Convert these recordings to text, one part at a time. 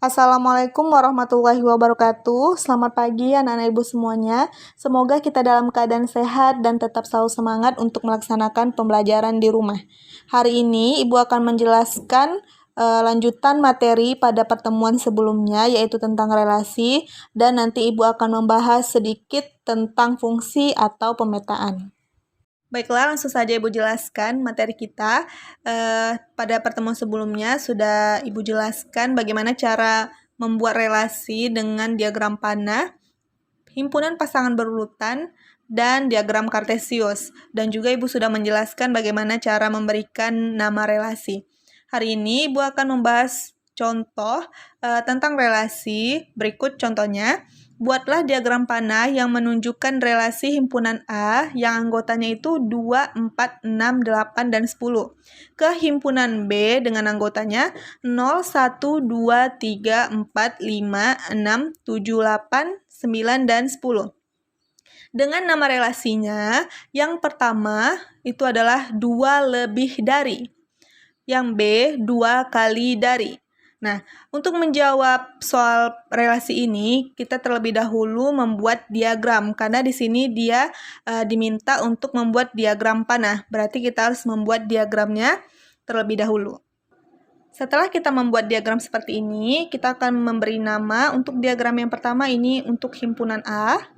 Assalamualaikum warahmatullahi wabarakatuh. Selamat pagi anak-anak ibu semuanya. Semoga kita dalam keadaan sehat dan tetap selalu semangat untuk melaksanakan pembelajaran di rumah. Hari ini ibu akan menjelaskan lanjutan materi pada pertemuan sebelumnya, yaitu tentang relasi, dan nanti ibu akan membahas sedikit tentang fungsi atau pemetaan. Baiklah, langsung saja Ibu jelaskan materi kita. Pada pertemuan sebelumnya sudah Ibu jelaskan bagaimana cara membuat relasi dengan diagram panah, himpunan pasangan berurutan, dan diagram kartesius. Dan juga Ibu sudah menjelaskan bagaimana cara memberikan nama relasi. Hari ini Ibu akan membahas contoh tentang relasi. Berikut contohnya. Buatlah diagram panah yang menunjukkan relasi himpunan A yang anggotanya itu 2, 4, 6, 8, dan 10 ke himpunan B dengan anggotanya 0, 1, 2, 3, 4, 5, 6, 7, 8, 9, dan 10. Dengan nama relasinya, yang pertama itu adalah 2 lebih dari. Yang B, 2 kali dari. Nah, untuk menjawab soal relasi ini, kita terlebih dahulu membuat diagram. Karena di sini dia diminta untuk membuat diagram panah. Berarti kita harus membuat diagramnya terlebih dahulu. Setelah kita membuat diagram seperti ini, kita akan memberi nama untuk diagram yang pertama ini untuk himpunan A.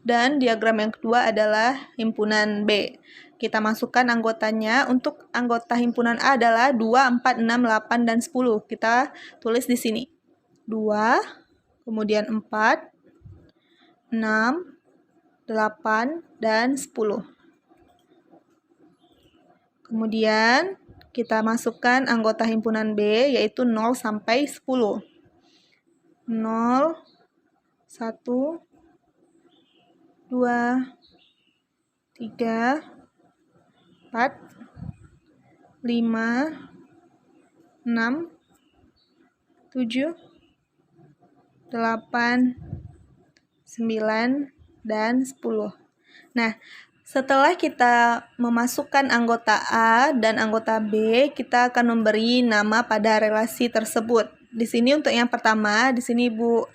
Dan diagram yang kedua adalah himpunan B. Kita masukkan anggotanya. Untuk anggota himpunan A adalah 2, 4, 6, 8, dan 10. Kita tulis di sini. 2, kemudian 4, 6, 8, dan 10. Kemudian kita masukkan anggota himpunan B yaitu 0 sampai 10. 0, 1, 2, 3, 4, 5, 6, 7, 8, 9, dan 10. Nah, setelah kita memasukkan anggota A dan anggota B, kita akan memberi nama pada relasi tersebut. Di sini untuk yang pertama, di sini Ibu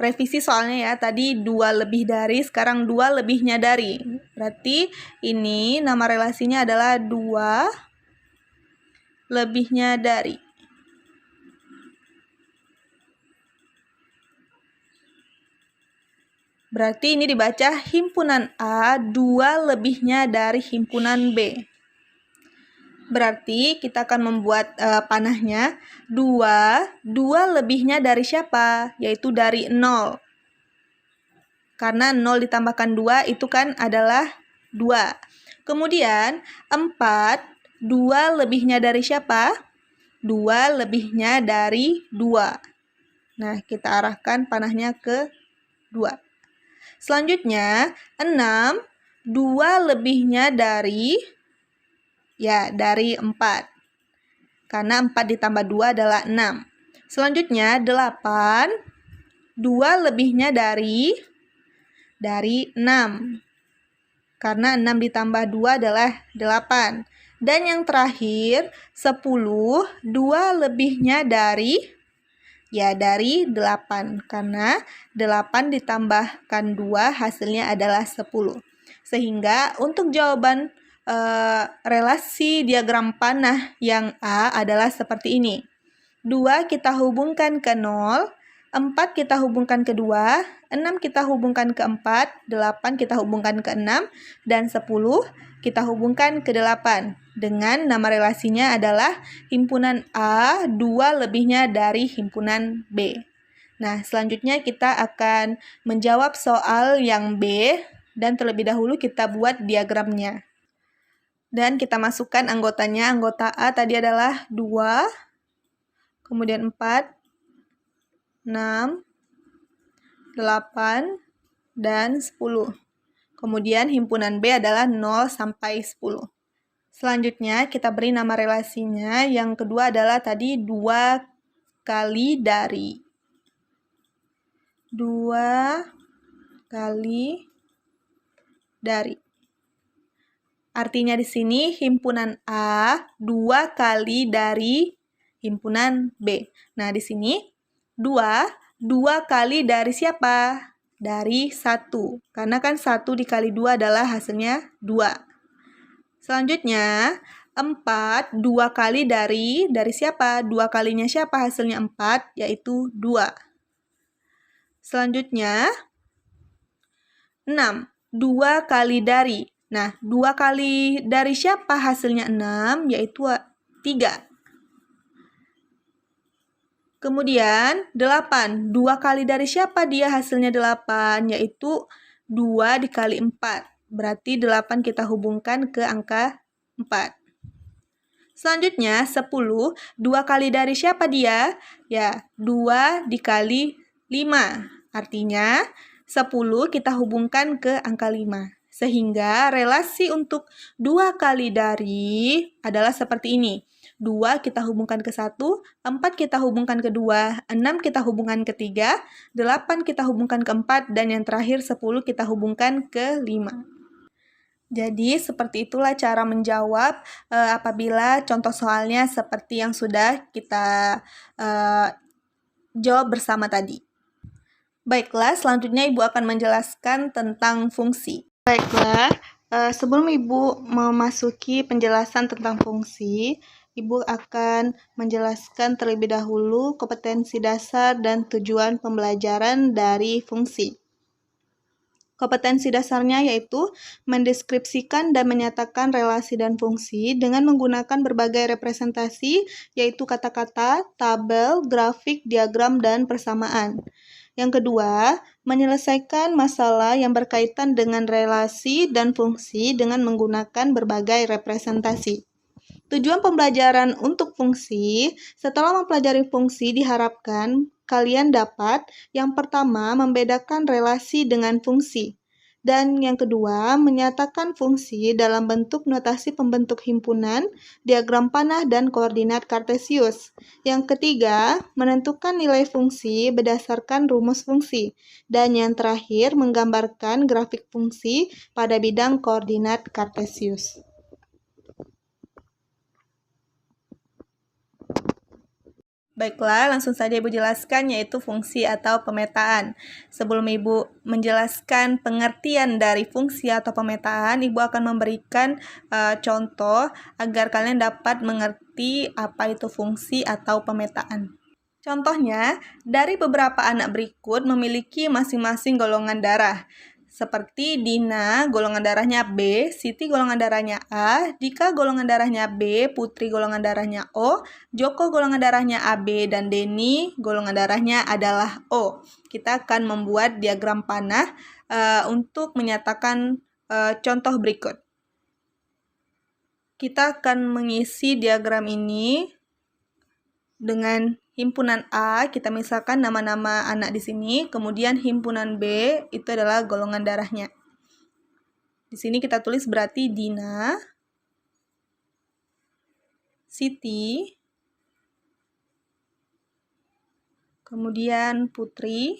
revisi soalnya ya, tadi 2 lebih dari, sekarang 2 lebihnya dari. Berarti ini nama relasinya adalah 2 lebihnya dari. Berarti ini dibaca himpunan A 2 lebihnya dari himpunan B. Berarti kita akan membuat panahnya 2 lebihnya dari siapa? Yaitu dari 0. Karena 0 ditambahkan 2 itu kan adalah 2. Kemudian 4, 2 lebihnya dari siapa? 2 lebihnya dari 2. Nah, kita arahkan panahnya ke 2. Selanjutnya 6, 2 lebihnya dari dari 4. Karena 4 ditambah 2 adalah 6. Selanjutnya 8, 2 lebihnya dari 6. Karena 6 ditambah 2 adalah 8. Dan yang terakhir 10, 2 lebihnya dari 8. Karena 8 ditambahkan 2 hasilnya adalah 10. Sehingga untuk jawaban relasi diagram panah yang A adalah seperti ini. 2 kita hubungkan ke 0, 4 kita hubungkan ke 2, 6 kita hubungkan ke 4, 8 kita hubungkan ke 6, dan 10 kita hubungkan ke 8. Dengan nama relasinya adalah himpunan A 2 lebihnya dari himpunan B. Nah, selanjutnya kita akan menjawab soal yang B, dan terlebih dahulu kita buat diagramnya. Dan kita masukkan anggotanya. Anggota A tadi adalah 2, kemudian 4, 6, 8, dan 10. Kemudian himpunan B adalah 0 sampai 10. Selanjutnya kita beri nama relasinya. Yang kedua adalah tadi 2 kali dari. 2 kali dari. Artinya di sini himpunan A 2 kali dari himpunan B. Nah, di sini 2 kali dari siapa? Dari 1. Karena kan 1 dikali 2 adalah hasilnya 2. Selanjutnya, 4, 2 kali dari siapa? 2 kalinya siapa? Hasilnya 4, yaitu 2. Selanjutnya, 6, 2 kali dari. Nah, 2 kali dari siapa hasilnya 6, yaitu 3. Kemudian, 8, 2 kali dari siapa dia hasilnya 8, yaitu 2 dikali 4. Berarti 8 kita hubungkan ke angka 4. Selanjutnya, 10, 2 kali dari siapa dia? Ya, 2 dikali 5. Artinya, 10 kita hubungkan ke angka 5. Sehingga relasi untuk 2 kali dari adalah seperti ini. 2 kita hubungkan ke 1, 4 kita hubungkan ke 2, 6 kita hubungkan ke 3, 8 kita hubungkan ke 4, dan yang terakhir 10 kita hubungkan ke 5. Jadi, seperti itulah cara menjawab apabila contoh soalnya seperti yang sudah kita jawab bersama tadi. Baiklah, selanjutnya Ibu akan menjelaskan tentang fungsi. Baiklah, sebelum Ibu memasuki penjelasan tentang fungsi, Ibu akan menjelaskan terlebih dahulu kompetensi dasar dan tujuan pembelajaran dari fungsi. Kompetensi dasarnya yaitu mendeskripsikan dan menyatakan relasi dan fungsi dengan menggunakan berbagai representasi, yaitu kata-kata, tabel, grafik, diagram, dan persamaan. Yang kedua, menyelesaikan masalah yang berkaitan dengan relasi dan fungsi dengan menggunakan berbagai representasi. Tujuan pembelajaran untuk fungsi, setelah mempelajari fungsi diharapkan kalian dapat yang pertama membedakan relasi dengan fungsi, dan yang kedua menyatakan fungsi dalam bentuk notasi pembentuk himpunan, diagram panah, dan koordinat kartesius. Yang ketiga, menentukan nilai fungsi berdasarkan rumus fungsi, dan yang terakhir menggambarkan grafik fungsi pada bidang koordinat kartesius. Baiklah, langsung saja Ibu jelaskan yaitu fungsi atau pemetaan. Sebelum Ibu menjelaskan pengertian dari fungsi atau pemetaan, Ibu akan memberikan contoh agar kalian dapat mengerti apa itu fungsi atau pemetaan. Contohnya, dari beberapa anak berikut memiliki masing-masing golongan darah. Seperti Dina golongan darahnya B, Siti golongan darahnya A, Dika golongan darahnya B, Putri golongan darahnya O, Joko golongan darahnya AB, dan Denny golongan darahnya adalah O. Kita akan membuat diagram panah untuk menyatakan contoh berikut. Kita akan mengisi diagram ini dengan himpunan A, kita misalkan nama-nama anak di sini, kemudian himpunan B itu adalah golongan darahnya. Di sini kita tulis berarti Dina, Siti, kemudian Putri,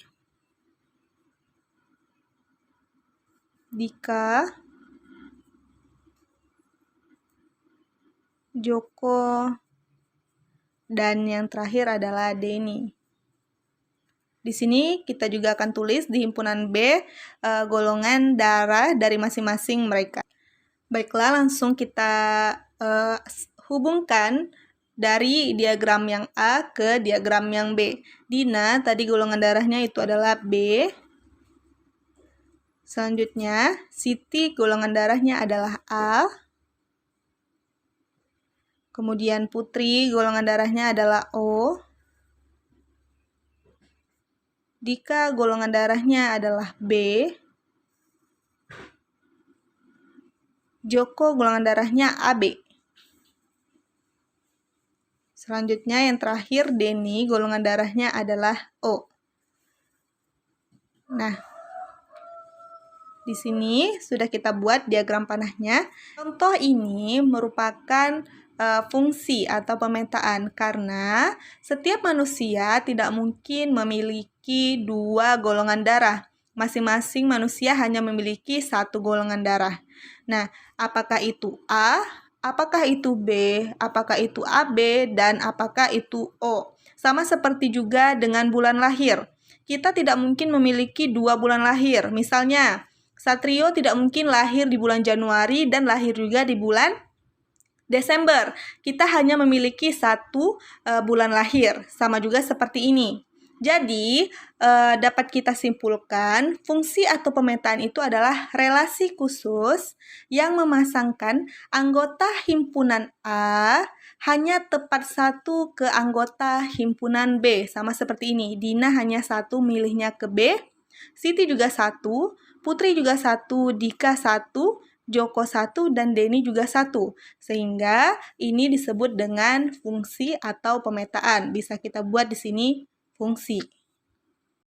Dika, Joko, dan yang terakhir adalah Denny. Di sini kita juga akan tulis di himpunan B golongan darah dari masing-masing mereka. Baiklah, langsung kita hubungkan dari diagram yang A ke diagram yang B. Dina tadi golongan darahnya itu adalah B. Selanjutnya, Siti golongan darahnya adalah A. Kemudian Putri golongan darahnya adalah O. Dika golongan darahnya adalah B. Joko golongan darahnya AB. Selanjutnya yang terakhir Denny golongan darahnya adalah O. Nah, di sini sudah kita buat diagram panahnya. Contoh ini merupakan fungsi atau pemetaan karena setiap manusia tidak mungkin memiliki 2 golongan darah. Masing-masing manusia hanya memiliki 1 golongan darah. Nah, apakah itu A apakah itu B, apakah itu AB, dan apakah itu O. Sama seperti juga dengan bulan lahir. Kita tidak mungkin memiliki 2 bulan lahir. Misalnya, Satrio tidak mungkin lahir di bulan Januari dan lahir juga di bulan Desember. Kita hanya memiliki 1 bulan lahir. Sama juga seperti ini. Jadi, dapat kita simpulkan, fungsi atau pemetaan itu adalah relasi khusus yang memasangkan anggota himpunan A hanya tepat 1 ke anggota himpunan B. Sama seperti ini, Dina hanya 1 milihnya ke B, Siti juga 1, Putri juga 1, Dika 1, Joko 1, dan Denny juga 1. Sehingga ini disebut dengan fungsi atau pemetaan. Bisa kita buat di sini fungsi.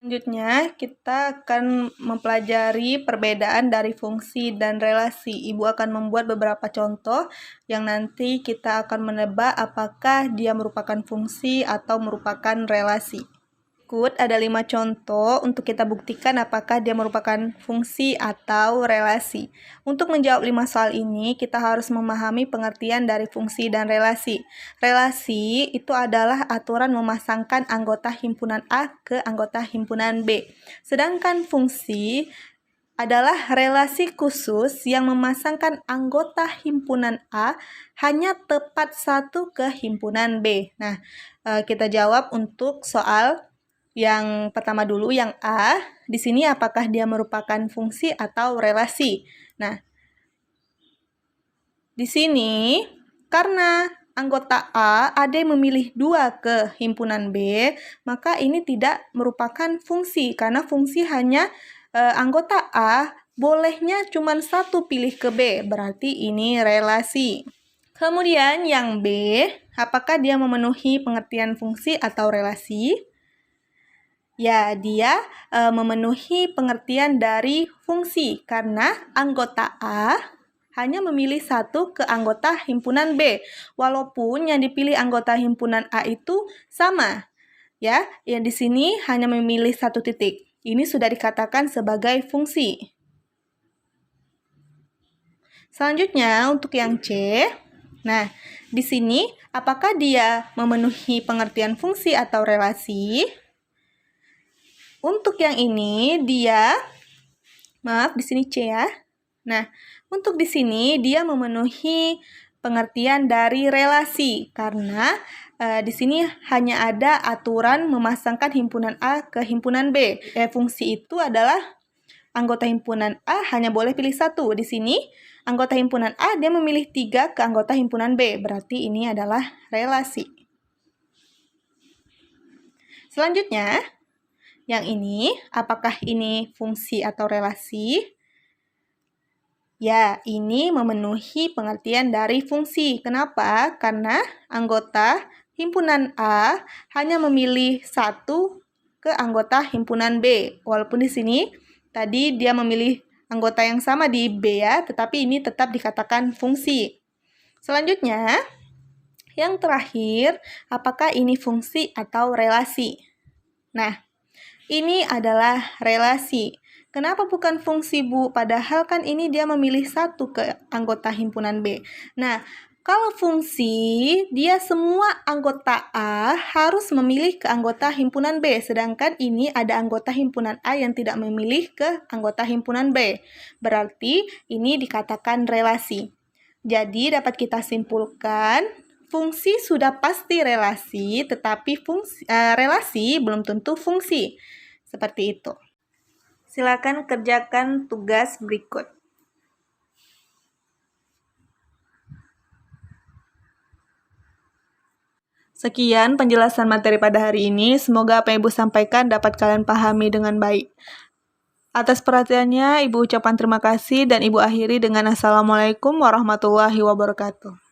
Selanjutnya, kita akan mempelajari perbedaan dari fungsi dan relasi. Ibu akan membuat beberapa contoh yang nanti kita akan menebak apakah dia merupakan fungsi atau merupakan relasi. Berikut ada 5 contoh untuk kita buktikan apakah dia merupakan fungsi atau relasi. Untuk menjawab 5 soal ini, kita harus memahami pengertian dari fungsi dan relasi. Relasi itu adalah aturan memasangkan anggota himpunan A ke anggota himpunan B. Sedangkan fungsi adalah relasi khusus yang memasangkan anggota himpunan A hanya tepat 1 ke himpunan B. Nah, kita jawab untuk soal yang pertama dulu, yang A. Di sini apakah dia merupakan fungsi atau relasi? Nah, di sini karena anggota A ada yang memilih 2 ke himpunan B, maka ini tidak merupakan fungsi karena fungsi hanya anggota A bolehnya cuma 1 pilih ke B, berarti ini relasi. Kemudian yang B, apakah dia memenuhi pengertian fungsi atau relasi? Ya, dia memenuhi pengertian dari fungsi karena anggota A hanya memilih 1 ke anggota himpunan B, walaupun yang dipilih anggota himpunan A itu sama. Ya, yang di sini hanya memilih 1 titik. Ini sudah dikatakan sebagai fungsi. Selanjutnya untuk yang C. Nah, di sini apakah dia memenuhi pengertian fungsi atau relasi? Untuk yang ini dia, maaf di sini C ya. Nah, untuk di sini dia memenuhi pengertian dari relasi karena di sini hanya ada aturan memasangkan himpunan A ke himpunan B. Fungsi itu adalah anggota himpunan A hanya boleh pilih 1. Di sini anggota himpunan A dia memilih 3 ke anggota himpunan B. Berarti ini adalah relasi. Selanjutnya, yang ini, apakah ini fungsi atau relasi? Ya, ini memenuhi pengertian dari fungsi. Kenapa? Karena anggota himpunan A hanya memilih 1 ke anggota himpunan B. Walaupun di sini tadi dia memilih anggota yang sama di B ya, tetapi ini tetap dikatakan fungsi. Selanjutnya, yang terakhir, apakah ini fungsi atau relasi? Nah, ini adalah relasi. Kenapa bukan fungsi, Bu? Padahal kan ini dia memilih 1 ke anggota himpunan B. Nah, kalau fungsi, dia semua anggota A harus memilih ke anggota himpunan B. Sedangkan ini ada anggota himpunan A yang tidak memilih ke anggota himpunan B. Berarti ini dikatakan relasi. Jadi dapat kita simpulkan, fungsi sudah pasti relasi, tetapi relasi belum tentu fungsi. Seperti itu. Silakan kerjakan tugas berikut. Sekian penjelasan materi pada hari ini. Semoga apa yang Ibu sampaikan dapat kalian pahami dengan baik. Atas perhatiannya, Ibu ucapkan terima kasih dan Ibu akhiri dengan Assalamualaikum warahmatullahi wabarakatuh.